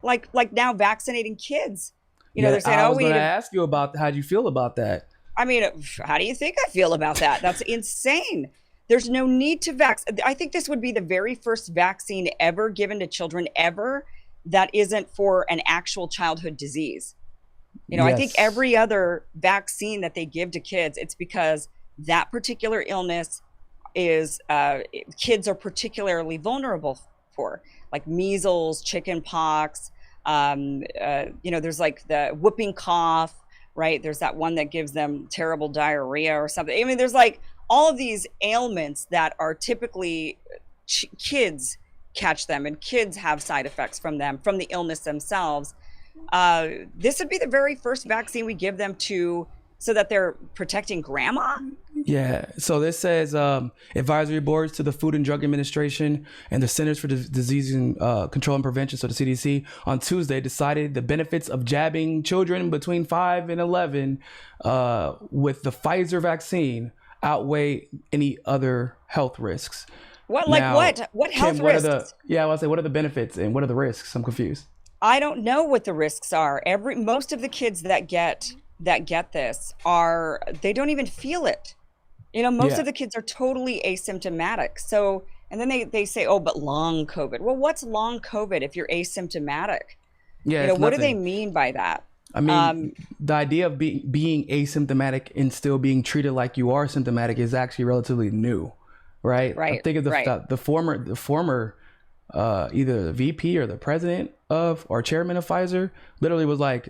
like now vaccinating kids. Yeah, They're saying, I oh, was we going need to to. ask you about how do you feel about that. I mean, how do you think I feel about that? That's insane. There's no need to I think this would be the very first vaccine ever given to children ever that isn't for an actual childhood disease. I think Yes. every other vaccine that they give to kids, it's because that particular illness is kids are particularly vulnerable for, like measles, chicken pox. There's like the whooping cough, right? There's that one that gives them terrible diarrhea or something. I mean, there's like all of these ailments that are typically kids catch them, and kids have side effects from them, from the illness themselves. This would be the very first vaccine we give them to, so that they're protecting grandma. Yeah. So this says advisory boards to the Food and Drug Administration and the Centers for Disease and Control and Prevention, so the CDC, on Tuesday decided the benefits of jabbing children between 5 and 11 with the Pfizer vaccine outweigh any other health risks. What, like Now, what Kim, health what are the risks? yeah? I want to say, what are the benefits and what are the risks? I'm confused. I don't know what the risks are. Most of the kids that get this are, they don't even feel it. Most Yeah. of the kids are totally asymptomatic. So, and then they say, oh, but long COVID. Well, what's long COVID if you're asymptomatic? Yeah, it's What do they nothing. mean by that? I mean, Um, the idea of being asymptomatic and still being treated like you are symptomatic is actually relatively new, right? I right, think of right. the former either the VP or the president of or chairman of Pfizer literally was like,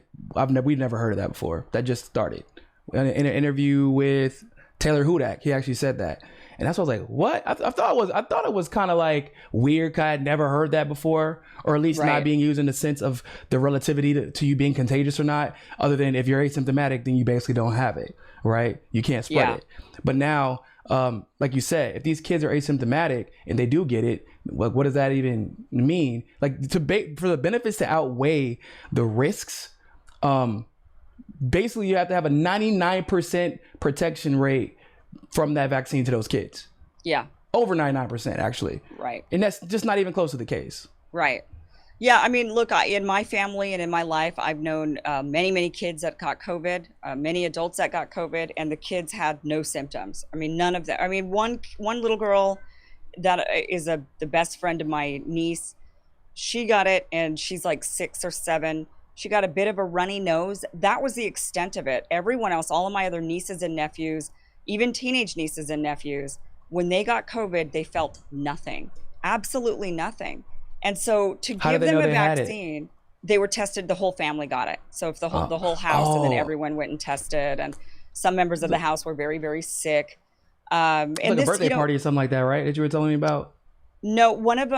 we've never heard of that before. That just started in an interview with Taylor Hudak. He actually said that, and that's what I was like, what? I thought it was kind of like weird. 'Cause I had never heard that before, or at least not Right. being used in the sense of the relativity to you being contagious or not. Other than if you're asymptomatic, then you basically don't have it, right? You can't spread Yeah. it. But now, like you said, if these kids are asymptomatic and they do get it, what does that even mean? Like for the benefits to outweigh the risks, um, basically you have to have a 99% protection rate from that vaccine to those kids. Yeah. Over 99% actually. Right. And that's just not even close to the case. Right. Yeah, I mean, look, in my family and in my life, I've known many, many kids that got COVID, many adults that got COVID, and the kids had no symptoms. I mean, none of that. I mean, one little girl that is the best friend of my niece, she got it, and she's like 6 or 7. She got a bit of a runny nose. That was the extent of it. Everyone else, all of my other nieces and nephews, even teenage nieces and nephews, when they got COVID, they felt nothing, absolutely nothing. And so to How did give they them know a they had it? vaccine, they were tested. The whole family got it. So if Uh, the whole house, and then oh, everyone went and tested, and some members of the house were very, very sick. it's And like a this, birthday party or something like that, right? That you were telling me about. no, one of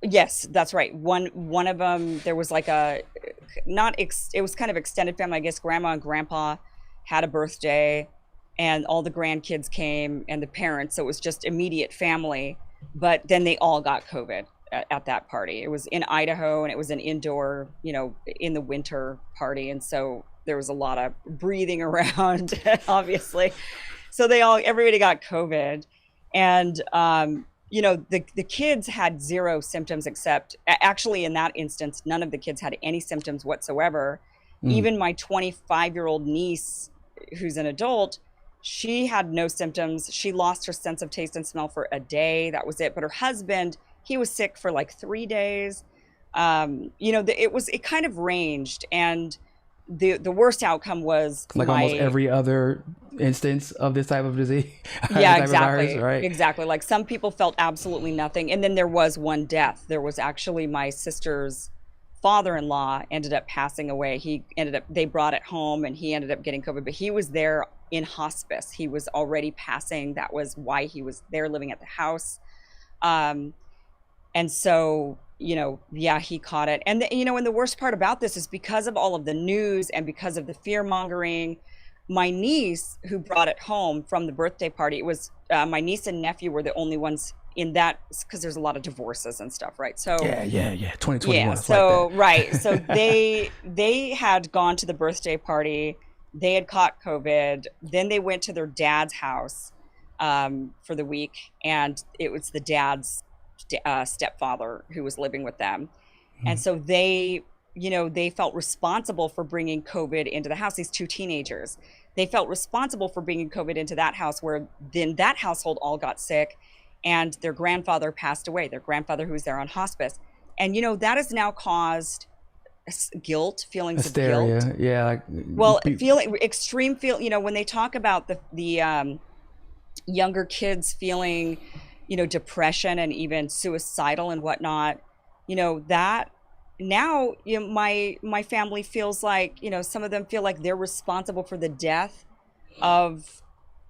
yes, that's right. One of them, there was like a not it was kind of extended family. I guess grandma and grandpa had a birthday, and all the grandkids came and the parents. So it was just immediate family. But then they all got COVID at that party. It was in Idaho, and it was an indoor, in the winter party, and so there was a lot of breathing around, obviously. So everybody got COVID, and the kids had zero symptoms, except actually in that instance, none of the kids had any symptoms whatsoever. Mm. Even my 25-year-old niece, who's an adult, she had no symptoms. She lost her sense of taste and smell for a day. That was it. But her husband, he was sick for like 3 days. It kind of ranged, and the worst outcome was Like almost my. every other instance of this type of disease, this Yeah, type of virus, exactly. right? Exactly. Like some people felt absolutely nothing. And then there was one death. There was actually my sister's father-in-law ended up passing away. They brought it home, and he ended up getting COVID, but he was there in hospice. He was already passing. That was why he was there living at the house. Um, and so, yeah, he caught it. And the worst part about this is, because of all of the news and because of the fear mongering, my niece, who brought it home from the birthday party, it was my niece and nephew were the only ones in that, because there's a lot of divorces and stuff, right? So Yeah. yeah, 2021, it's like so that. right, so they had gone to the birthday party, they had caught COVID, then they went to their dad's house for the week, and it was the dad's stepfather who was living with them. And so they, they felt responsible for bringing COVID into the house. These two teenagers, they felt responsible for bringing COVID into that house, where then that household all got sick and their grandfather passed away, their grandfather who was there on hospice. And, that has now caused guilt, feelings Hysteria. of guilt. Yeah. Like, Well, extreme when they talk about the younger kids feeling, depression and even suicidal and whatnot, that now, my family feels like, some of them feel like they're responsible for the death of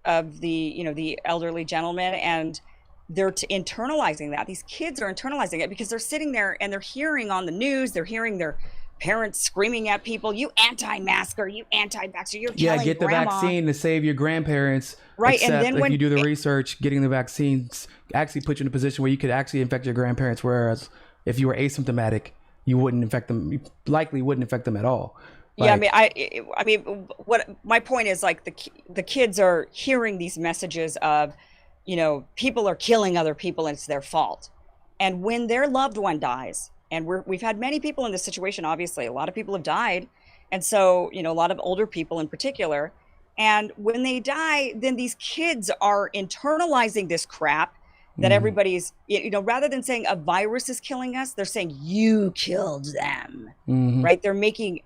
the elderly gentleman, and they're internalizing that. These kids are internalizing it because they're sitting there and they're hearing on the news, they're hearing their parents screaming at people, "You anti-masker, you anti-vaxxer, you're killing get grandma." the vaccine to save your grandparents. Right, Except and then if you do the research, getting the vaccines actually put you in a position where you could actually infect your grandparents, whereas if you were asymptomatic, you wouldn't infect them. You likely wouldn't infect them at all. Yeah, I mean, what my point is, like, the kids are hearing these messages of, people are killing other people and it's their fault. And when their loved one dies, and we've had many people in this situation, obviously, a lot of people have died. And so, a lot of older people in particular. And when they die, then these kids are internalizing this crap that everybody's, rather than saying a virus is killing us, they're saying you killed them, right? They're making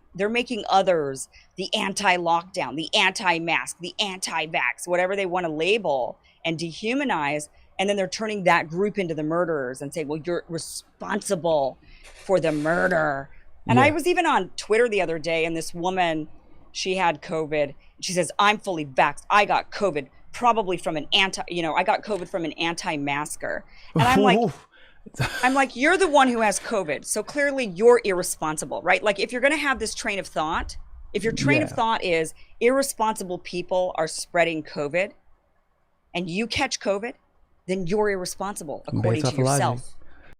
others the anti-lockdown, the anti-mask, the anti-vax, whatever they want to label and dehumanize. And then they're turning that group into the murderers and saying, well, you're responsible for the murder. And I was even on Twitter the other day, and this woman, she had COVID. She says, I'm fully vaxxed. I got COVID probably from an I got COVID from an anti-masker. And I'm like, you're the one who has COVID. So clearly you're irresponsible, right? Like, if you're going to have this train of thought, if your train of thought is irresponsible people are spreading COVID and you catch COVID, then you're irresponsible according to yourself.